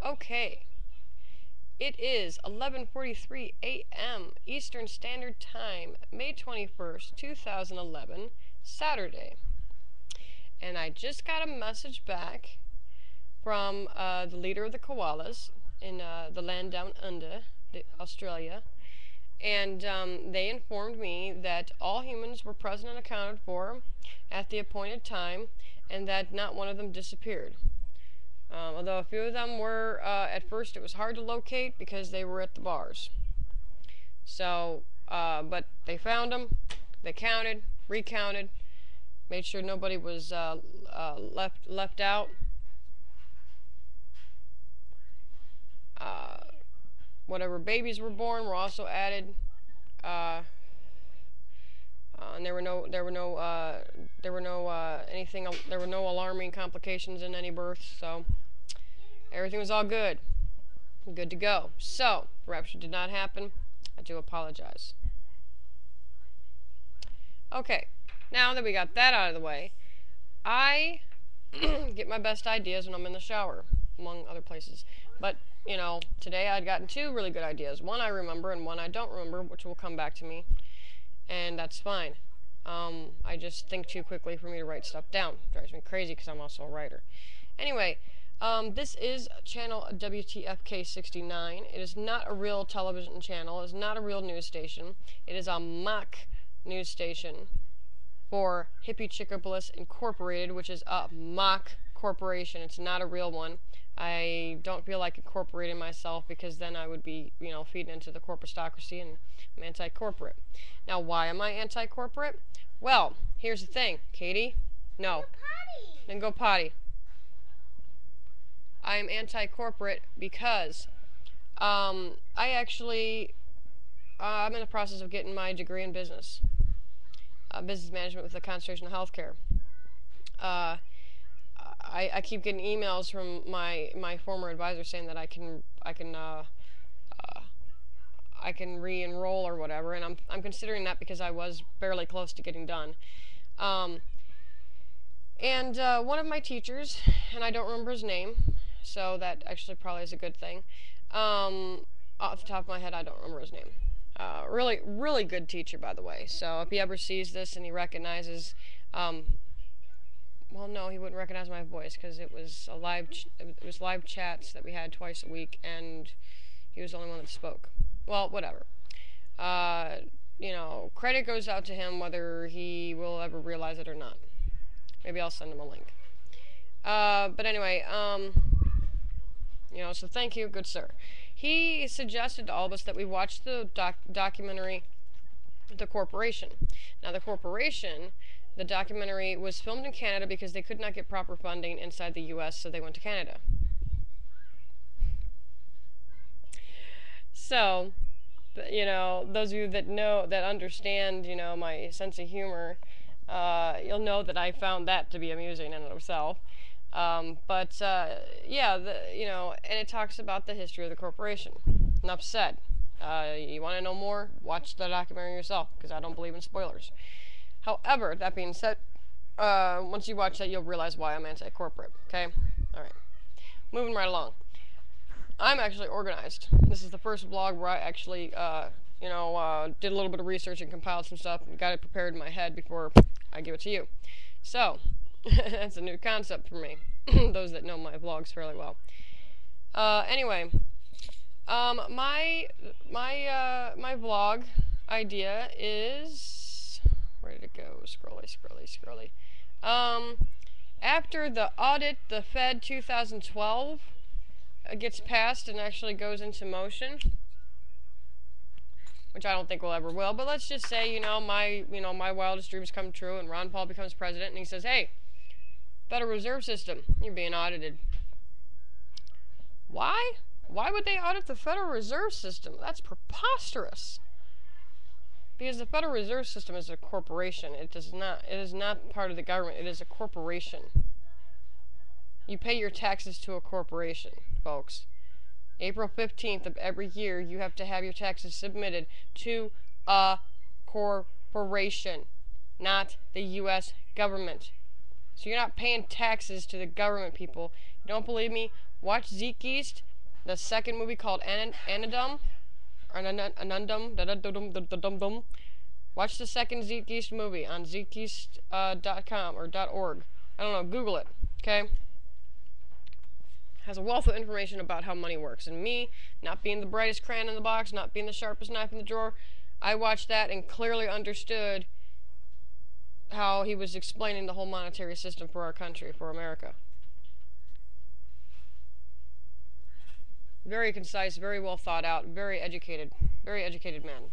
Okay. It is 11:43 a.m. Eastern Standard Time, May 21st, 2011, Saturday. And I just got a message back from the leader of the koalas in the land down under, Australia. And they informed me that all humans were present and accounted for at the appointed time, and that not one of them disappeared. Although a few of them were, at first it was hard to locate because they were at the bars. So, but they found them, they counted, recounted, made sure nobody was left out. Whatever babies were born were also added. And there were no alarming complications in any births, so everything was all good to go. So rapture did not happen. I do apologize. Okay, now that we got that out of the way, I get my best ideas when I'm in the shower, among other places. But you know, today I'd gotten two really good ideas. One I remember and one I don't remember, which will come back to me. And that's fine. I just think too quickly for me to write stuff down. It drives me crazy because I'm also a writer. Anyway, this is channel WTFK69. It is not a real television channel. It is not a real news station. It is a mock news station for Hippie Chickabliss Incorporated, which is a mock corporation. It's not a real one. I don't feel like incorporating myself because then I would be, you know, feeding into the corporatocracy, and I'm anti-corporate. Now, why am I anti-corporate? Well, here's the thing, Katie. No. Then go potty. I am anti-corporate because I'm in the process of getting my degree in business management with the concentration of healthcare. I keep getting emails from my former advisor saying that I can re-enroll or whatever, and I'm considering that because I was fairly close to getting done. One of my teachers, and I don't remember his name, so that actually probably is a good thing. Off the top of my head, I don't remember his name. Really, really good teacher, by the way. So if he ever sees this and he recognizes, well, no, he wouldn't recognize my voice because it was live chats that we had twice a week, and he was the only one that spoke. Well, whatever. You know, credit goes out to him whether he will ever realize it or not. Maybe I'll send him a link. But anyway, you know, so thank you, good sir. He suggested to all of us that we watch the documentary, The Corporation. Now, The Corporation, the documentary was filmed in Canada because they could not get proper funding inside the U.S., so they went to Canada. So, you know, those of you that understand, you know, my sense of humor, you'll know that I found that to be amusing in and of itself. Yeah, you know, and it talks about the history of the corporation. Enough said. You want to know more? Watch the documentary yourself, because I don't believe in spoilers. However, that being said, once you watch that, you'll realize why I'm anti-corporate. Okay? Alright. Moving right along. I'm actually organized. This is the first vlog where I actually, did a little bit of research and compiled some stuff and got it prepared in my head before I give it to you. So, that's a new concept for me. Those that know my vlogs fairly well. Anyway, my vlog idea is, where did it go? Scrolly. After the audit, the Fed 2012 gets passed and actually goes into motion, which I don't think will ever will, but let's just say, my wildest dreams come true and Ron Paul becomes president and he says, hey, Federal Reserve System, you're being audited. Why? Why would they audit the Federal Reserve System? That's preposterous. Because the Federal Reserve System is a corporation. It is not part of the government. It is a corporation. You pay your taxes to a corporation, folks. April 15th of every year, you have to have your taxes submitted to a corporation, not the U.S. government. So you're not paying taxes to the government, people. You don't believe me? Watch Zeke East. the second movie called Anandum, or Anandum, watch the second Zeitgeist movie on zeitgeist.com or .org. I don't know, Google it, okay? Has a wealth of information about how money works. And me, not being the brightest crayon in the box, not being the sharpest knife in the drawer, I watched that and clearly understood how he was explaining the whole monetary system for our country, for America. Very concise, very well thought out, very educated man.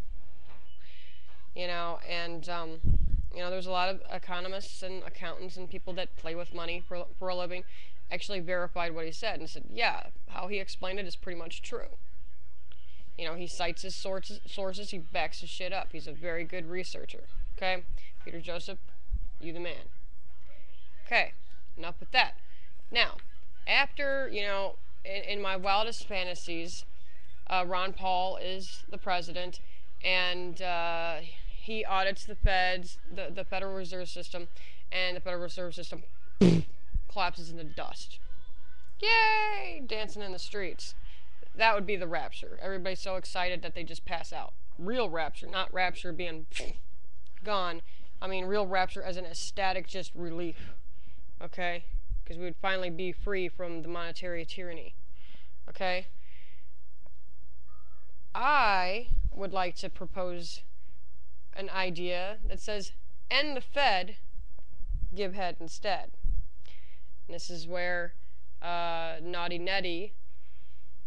You know, and, you know, there's a lot of economists and accountants and people that play with money for a living actually verified what he said and said, yeah, how he explained it is pretty much true. You know, he cites his sources, he backs his shit up. He's a very good researcher, okay? Peter Joseph, you the man. Okay, enough with that. Now, after, you know, in my wildest fantasies, Ron Paul is the president, and he audits the feds, the Federal Reserve System, and the Federal Reserve System collapses into dust. Yay! Dancing in the streets. That would be the rapture. Everybody's so excited that they just pass out. Real rapture, not rapture being gone. I mean real rapture as an ecstatic just relief. Okay? Because we would finally be free from the monetary tyranny. Okay? I would like to propose an idea that says, end the Fed, give head instead. And this is where Naughty Nettie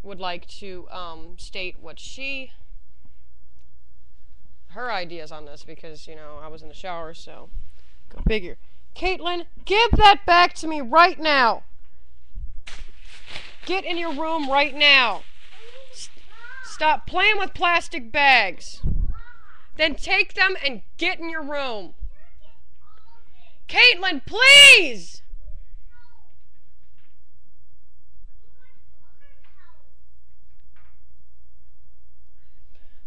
would like to state what her ideas on this, because, you know, I was in the shower, so go figure. Caitlin, give that back to me right now. Get in your room right now. Stop playing with plastic bags. Then take them and get in your room. Caitlin, please!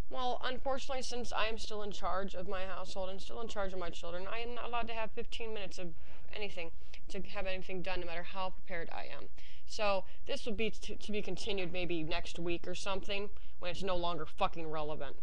Well, unfortunately, since I am still in charge of my household and still in charge of my children, I am not allowed to have 15 minutes of anything, to have anything done, no matter how prepared I am. So this will be to be continued maybe next week or something, when it's no longer fucking relevant.